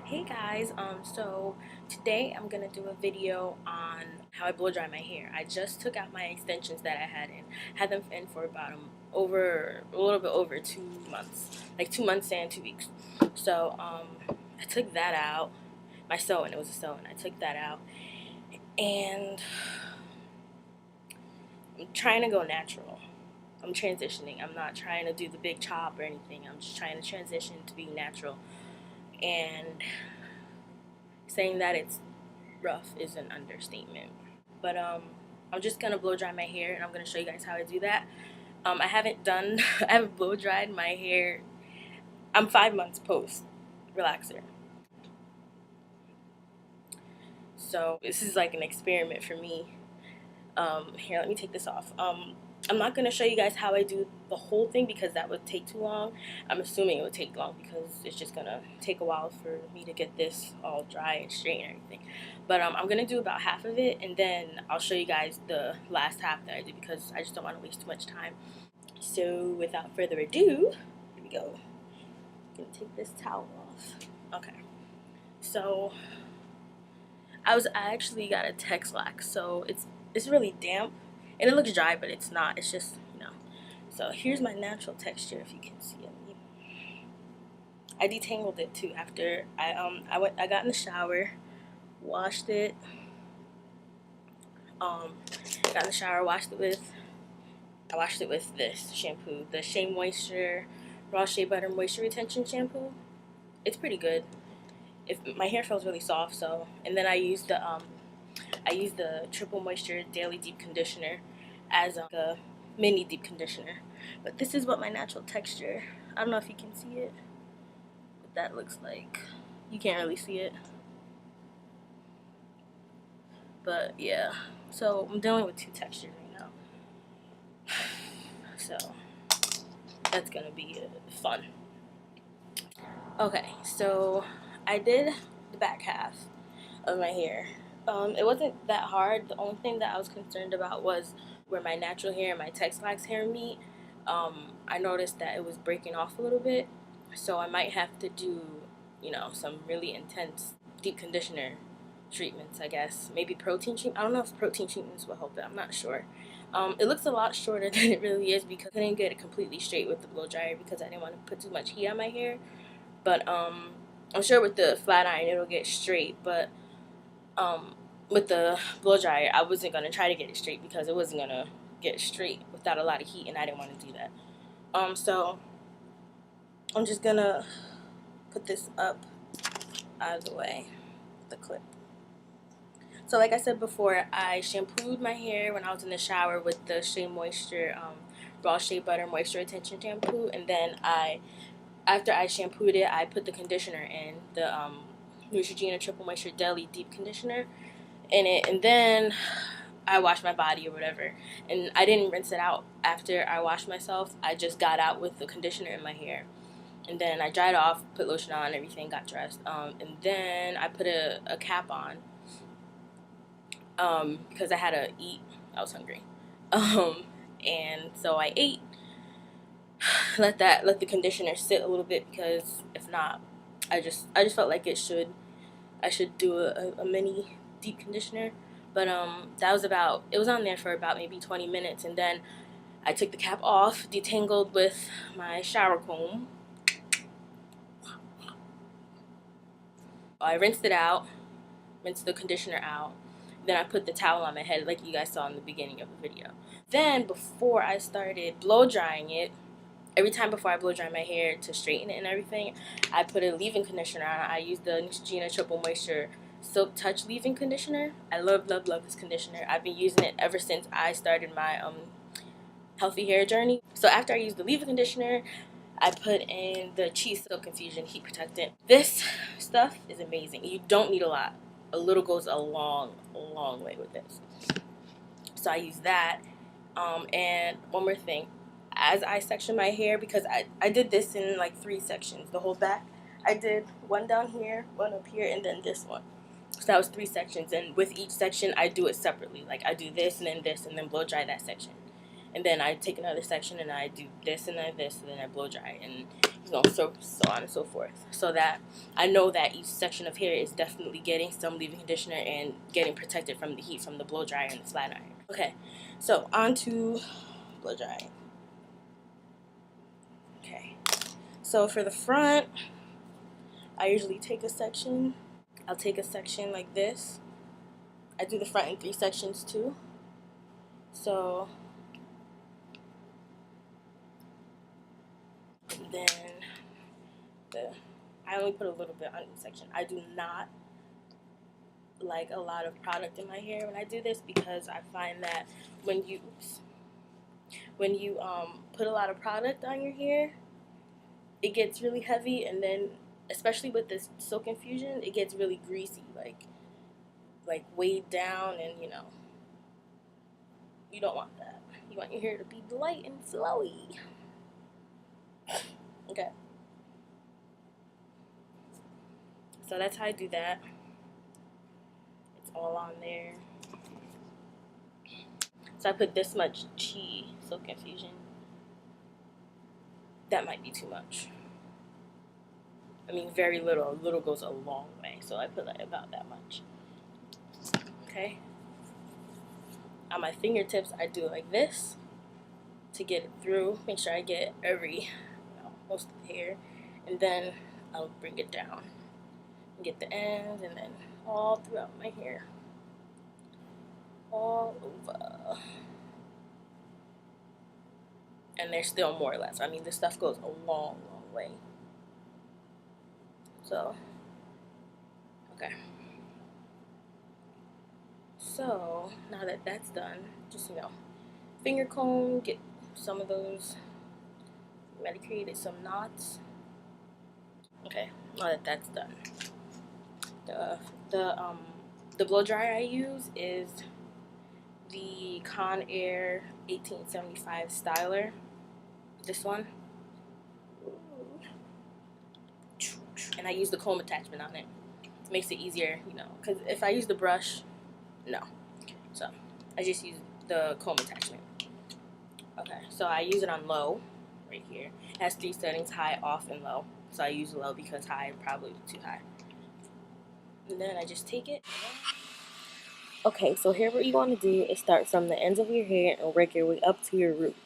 Hey guys, so today I'm gonna do a video on how I blow dry my hair. I just took out my extensions that I had them in for about a little bit over 2 months, like 2 months and 2 weeks. So I took that out. My sew-in, it was a sew-in. I took that out, and I'm trying to go natural. I'm transitioning. I'm not trying to do the big chop or anything. I'm just trying to transition to being natural, and saying that it's rough is an understatement. But I'm just gonna blow dry my hair, and I'm gonna show you guys how I do that. I haven't done I haven't blow dried my hair. I'm 5 months post relaxer, so this is like an experiment for me. Here, let me take this off. I'm not gonna show you guys how I do the whole thing because that would take too long. I'm assuming it would take long because it's just gonna take a while for me to get this all dry and straight and everything. But I'm gonna do about half of it, and then I'll show you guys the last half that I do because I just don't want to waste too much time. So without further ado, here we go. I'm gonna take this towel off. Okay. So I actually got a Tex-Lax, so it's really damp and it looks dry, but it's not. It's just, you know. So here's my natural texture, if you can see it. I detangled it too after I got in the shower, washed it. Got in the shower, I washed it with this shampoo, the Shea Moisture Raw Shea Butter Moisture Retention Shampoo. It's pretty good. If my hair feels really soft, so, and then I used the Triple Moisture Daily Deep Conditioner as a mini deep conditioner. But this is what my natural texture, I don't know if you can see it, what that looks like. You can't really see it. But yeah, so I'm dealing with two textures right now. So that's gonna be fun. Okay, so I did the back half of my hair. It wasn't that hard. The only thing that I was concerned about was where my natural hair and my Tex-Lax hair meet. I noticed that it was breaking off a little bit, so I might have to do, some really intense deep conditioner treatments, I guess. Maybe protein treatment. I don't know if protein treatments will help it. I'm not sure. It looks a lot shorter than it really is because I couldn't get it completely straight with the blow dryer because I didn't want to put too much heat on my hair. But I'm sure with the flat iron it'll get straight. But with the blow dryer, I wasn't gonna try to get it straight because it wasn't gonna get straight without a lot of heat, and I didn't want to do that. So I'm just gonna put this up out of the way, the clip. So like I said before, I shampooed my hair when I was in the shower with the Shea Moisture Raw Shea Butter Moisture Retention Shampoo, and then after I shampooed it, I put the conditioner in, the Neutrogena Triple Moisture Daily Deep Conditioner in it, and then I washed my body or whatever. And I didn't rinse it out after I washed myself. I just got out with the conditioner in my hair. And then I dried off, put lotion on, everything, got dressed. And then I put a cap on because I had to eat. I was hungry. And so I ate. Let the conditioner sit a little bit because if not, I just felt like I should do a mini deep conditioner. But it was on there for about maybe 20 minutes, and then I took the cap off, detangled with my shower comb. I rinsed it out, rinsed the conditioner out. Then I put the towel on my head like you guys saw in the beginning of the video. Then before I started blow drying it, every time before I blow dry my hair to straighten it and everything, I put a leave-in conditioner on. I use the Neutrogena Triple Moisture Silk Touch leave-in conditioner. I love this conditioner. I've been using it ever since I started my healthy hair journey. So after I use the leave-in conditioner, I put in the Silk Infusion heat protectant. This stuff is amazing. You don't need a lot. A little goes a long way with this. So I use that. And one more thing. As I section my hair, because I did this in like 3 sections, the whole back. I did one down here, one up here, and then this one. So that was 3 sections, and with each section, I do it separately. Like, I do this, and then blow dry that section. And then I take another section, and I do this, and then this, and then I blow dry. And so on and so forth, so that I know that each section of hair is definitely getting some leave-in conditioner and getting protected from the heat from the blow dryer and the flat iron. Okay, so on to blow drying. Okay, so for the front, I usually take a section. I'll take a section like this. I do the front in 3 sections too. So then I only put a little bit on each section. I do not like a lot of product in my hair when I do this, because I find that when you put a lot of product on your hair, it gets really heavy, and then especially with this Silk Infusion, it gets really greasy, like weighed down, and you don't want that. You want your hair to be light and flowy. Okay. So that's how I do that. It's all on there. So I put this much Shea Silk Infusion. That might be too much. I mean, very little. A little goes a long way. So I put like about that much. Okay. On my fingertips, I do it like this to get it through. Make sure I get most of the hair. And then I'll bring it down. Get the ends, and then all throughout my hair. All over. And there's still more left. I mean, this stuff goes a long, long way. So, okay. So, now that that's done, just, finger comb, get some of those, might have created some knots. Okay, now that that's done. The blow dryer I use is the Conair 1875 Styler. This one. And I use the comb attachment on it. It makes it easier, because if I use the brush, no. So I just use the comb attachment. Okay, so I use it on low, right here. It has 3 settings: high, off, and low. So I use low because high is probably too high. And then I just take it. Okay, so here what you want to do is start from the ends of your hair and work your way up to your roots.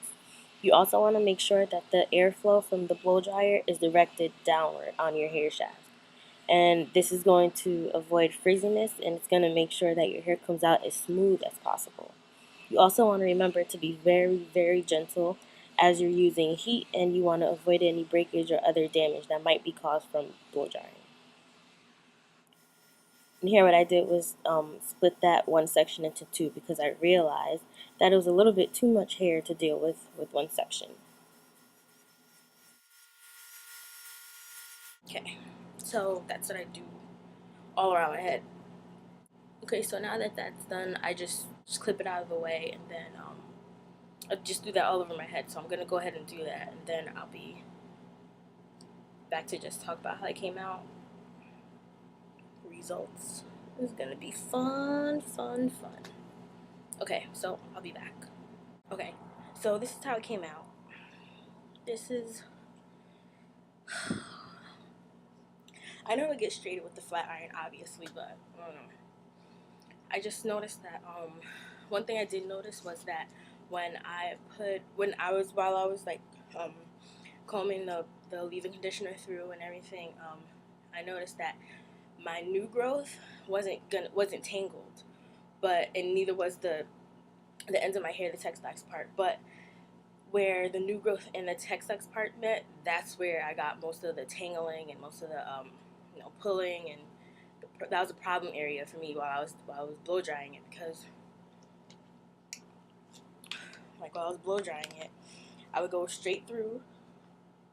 You also want to make sure that the airflow from the blow dryer is directed downward on your hair shaft. And this is going to avoid frizziness, and it's going to make sure that your hair comes out as smooth as possible. You also want to remember to be very, very gentle as you're using heat, and you want to avoid any breakage or other damage that might be caused from blow drying. And here what I did was split that one section into 2, because I realized that it was a little bit too much hair to deal with one section. Okay, so that's what I do all around my head. Okay, so now that that's done, I just clip it out of the way, and then I just do that all over my head. So I'm going to go ahead and do that, and then I'll be back to just talk about how it came out. Results. It's going to be fun, fun, fun. Okay, so I'll be back. Okay, so this is how it came out. This is... I never get straightened with the flat iron, obviously, but I don't know. I just noticed that one thing I did notice was that while I was like combing the leave-in conditioner through and everything, I noticed that my new growth wasn't tangled, and neither was the ends of my hair, the textiles part, but where the new growth and the textiles part met, that's where I got most of the tangling and most of the pulling, and that was a problem area for me while I was blow drying it, because while I was blow drying it, I would go straight through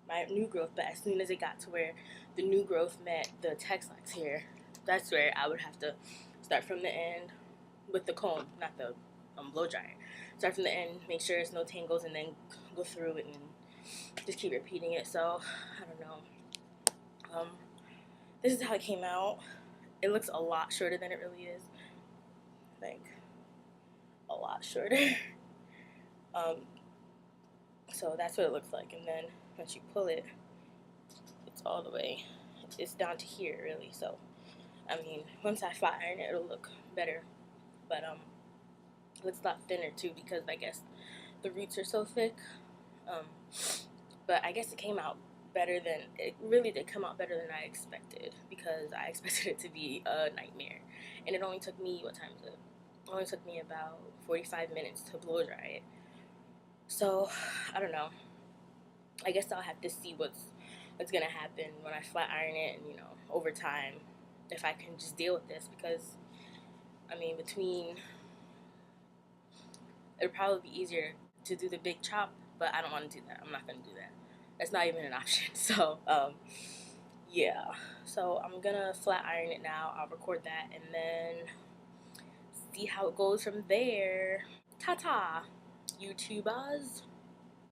my new growth, but as soon as it got to where the new growth met the textiles hair, that's where I would have to start from the end with the comb, not the blow dryer. Start from the end, make sure there's no tangles, and then go through it and just keep repeating it. So I don't know. This is how it came out. It looks a lot shorter than it really is. Like, a lot shorter. So that's what it looks like. And then once you pull it, all the way. It's down to here, really. So, I mean, once I flat iron it, it'll look better. But, it's a lot thinner, too, because I guess the roots are so thick. But I guess it came out better than, it really did come out better than I expected, because I expected it to be a nightmare. And it only took me, what time is it? It only took me about 45 minutes to blow dry it. So, I don't know. I guess I'll have to see what's gonna happen when I flat iron it, and, you know, over time, if I can just deal with this, because, I mean, it'll probably be easier to do the big chop, but I don't want to do that. I'm not gonna do that. That's not even an option. So, yeah. So I'm gonna flat iron it now. I'll record that and then see how it goes from there. Ta-ta, YouTubers.